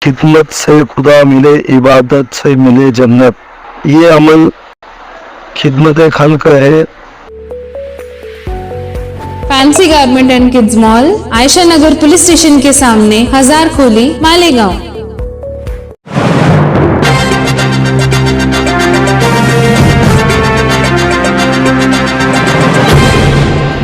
खिदमत से खुदा मिले, इबादत से मिले जन्नत, ये अमल खिदमत खल्क है। Fancy garment and kids mall, Ayesha Nagar police station के सामने, हजार खोली, मालेगांव।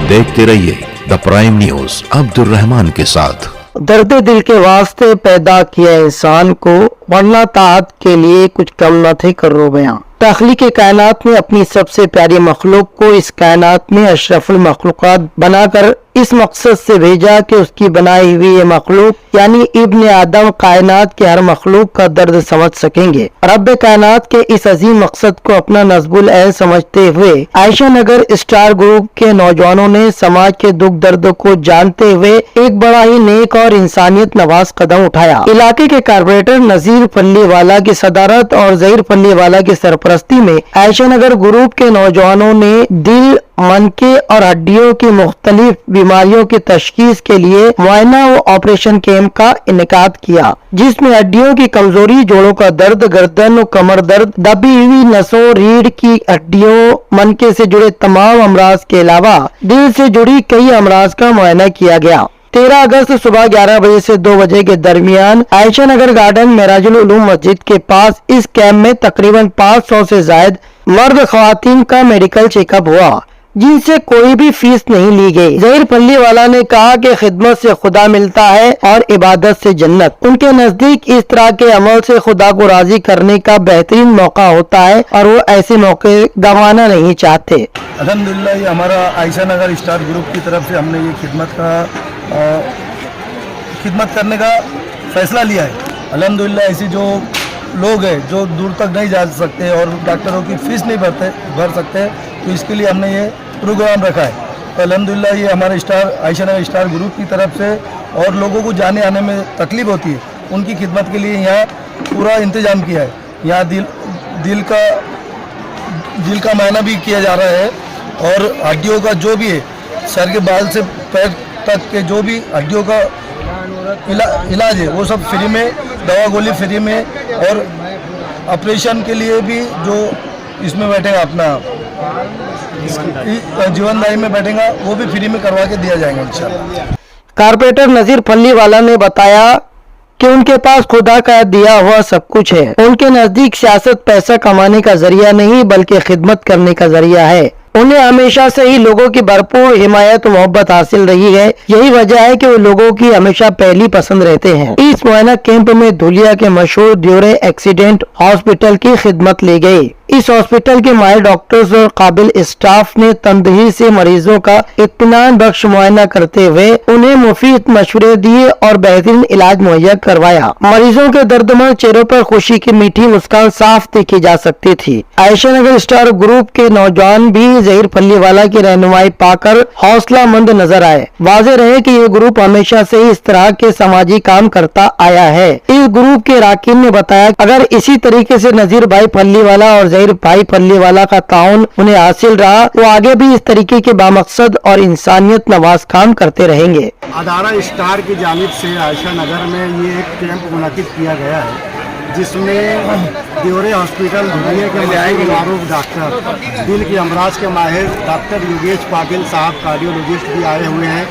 देखते रहिए the prime news Abdul Rahman के साथ। दर्द दिल के वास्ते पैदा किया इंसान को, वरना ताअत के लिए कुछ कम न थे करो बयां। तख्लीक कायनात ने अपनी सबसे प्यारी मखलूक को इस कायनात में अशरफुल मखलूकात बनाकर इस मकसद से भेजा कि उसकी बनाई हुई ये मखलूक यानी इब्न आदम कायनात के हर मखलूक का दर्द समझ सकेंगे। रब कायनात के इस अजीम मकसद को अपना नस्बुल ऐन समझते हुए आयशा नगर स्टार ग्रुप के नौजवानों ने समाज के दुख दर्द को जानते हुए एक बड़ा ही नेक और इंसानियत नवाज कदम उठाया। इलाके के कारपोरेटर नजीर फल्लीवाला की सदारत और जहीर फल्लीवाला की सरपरस्ती में आयशा नगर ग्रुप के नौजवानों ने दिल, मनके और हड्डियों की मुख्तलिफ बीमारियों की तशखीस के लिए मुआयना व ऑपरेशन कैंप का इनेकाद किया, जिसमें हड्डियों की कमजोरी, जोड़ों का दर्द, गर्दन और कमर दर्द, दबी हुई नसों, रीढ़ की हड्डियों, मनके से जुड़े तमाम अमराज के अलावा दिल से जुड़ी कई अमराज का मुआयना किया गया। 13 अगस्त सुबह 11 बजे से 2 बजे के दरमियान आयशा नगर गार्डन मेराजुल उलूम मस्जिद के पास इस कैंप में तकरीबन 500 से जायद मर्द ख्वातीन का मेडिकल चेकअप हुआ, जिनसे कोई भी फीस नहीं ली गई। जहीर फल्लीवाला ने कहा कि खिदमत से खुदा मिलता है और इबादत से जन्नत। उनके नजदीक इस तरह के अमल से खुदा को राजी करने का बेहतरीन मौका होता है और वो ऐसे मौके गंवाना नहीं चाहते। अल्हम्दुलिल्लाह ये हमारा आयशा नगर स्टार ग्रुप की तरफ से हमने ये खिदमत करने का फैसला लिया है। अल्हम्दुलिल्लाह ऐसी जो लोग हैं जो दूर तक नहीं जा सकते और डॉक्टरों की फीस नहीं भर सकते, तो इसके लिए हमने ये प्रोग्राम रखा है। तो अल्हम्दुलिल्लाह ये हमारे आयशा नगर स्टार ग्रुप की तरफ से, और लोगों को जाने आने में तकलीफ होती है उनकी खिदमत के लिए यहाँ पूरा इंतज़ाम किया है। यहाँ दिल का मायना भी किया जा रहा है और हड्डियों का जो भी है, सर के बाल से पैर तक के जो भी हड्डियों का इलाज है वो सब फ्री में, दवा गोली फ्री में, और ऑपरेशन के लिए भी जो इसमें बैठेगा अपना जीवनदायी में बैठेगा वो भी फ्री में करवा के दिया जाएगा इंशाल्लाह। कारपोरेटर नजीर फल्लीवाला ने बताया कि उनके पास खुदा का दिया हुआ सब कुछ है। उनके नजदीक सियासत पैसा कमाने का जरिया नहीं बल्कि खिदमत करने का जरिया है। उन्हें हमेशा से ही लोगों की भरपूर हिमायत और मोहब्बत हासिल रही है। यही वजह है कि वो लोगों की हमेशा पहली पसंद रहते हैं। इस मुआयना कैंप में धुलिया के मशहूर ड्यूरे एक्सीडेंट हॉस्पिटल की खिदमत ली गई। इस हॉस्पिटल के माहिर डॉक्टर्स और काबिल स्टाफ ने तनदही से मरीजों का इत्मीनान बख्श मुआयना करते हुए उन्हें मुफीद मशवरे दिए और बेहतरीन इलाज मुहैया करवाया। मरीजों के दर्दमंद चेहरों पर खुशी की मीठी मुस्कान साफ देखी जा सकती थी। आयशा नगर स्टार ग्रुप के नौजवान भी जहीर फल्लीवाला की रहनुमाई पाकर हौसला मंद नजर आए। वाज़ेह रहे कि ये ग्रुप हमेशा से ही इस तरह के समाजी काम करता आया है। इस ग्रुप के अरकान ने बताया अगर इसी तरीके से नजीर भाई फल्लीवाला और जहीर भाई फल्लीवाला का ताउन उन्हें हासिल रहा, वो आगे भी इस तरीके के बामकसद और इंसानियत नवाज काम करते रहेंगे। अदारा स्टार की जानिब से आयशा नगर में ये एक कैंप मुनक़िद किया गया है, जिसमें ड्यूरे हॉस्पिटल धुलिया के मारूफ डॉक्टर, दिल के अमराज के माहिर डॉक्टर योगेश पाटिल साहब कार्डियोलॉजिस्ट भी आए हुए हैं।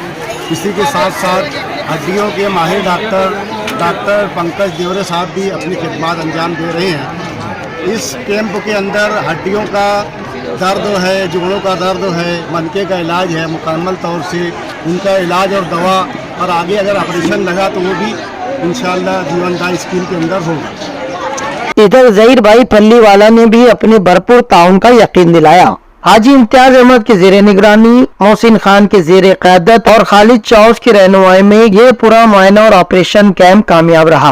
इसी के साथ साथ हड्डियों के माहिर डॉक्टर पंकज ड्यूरे साहब भी अपनी खिदमत अंजाम दे रहे हैं। इस कैंप के अंदर हड्डियों का दर्द है, जोड़ों का दर्द है, मनके का इलाज है, मुकम्मल तौर से उनका इलाज और दवा, और आगे अगर ऑपरेशन लगा तो वो भी इंशाअल्लाह जीवनदायी स्कीम के अंदर होगा। इधर जहीर भाई फल्लीवाला ने भी अपने भरपूर ताउन का यकीन दिलाया। हाजी इम्तियाज अहमद की जेर निगरानी, मोहसिन खान की जेर क़यादत और खालिद चौस की रहनुमाई में ये पूरा मुआयना और ऑपरेशन कैंप कामयाब रहा।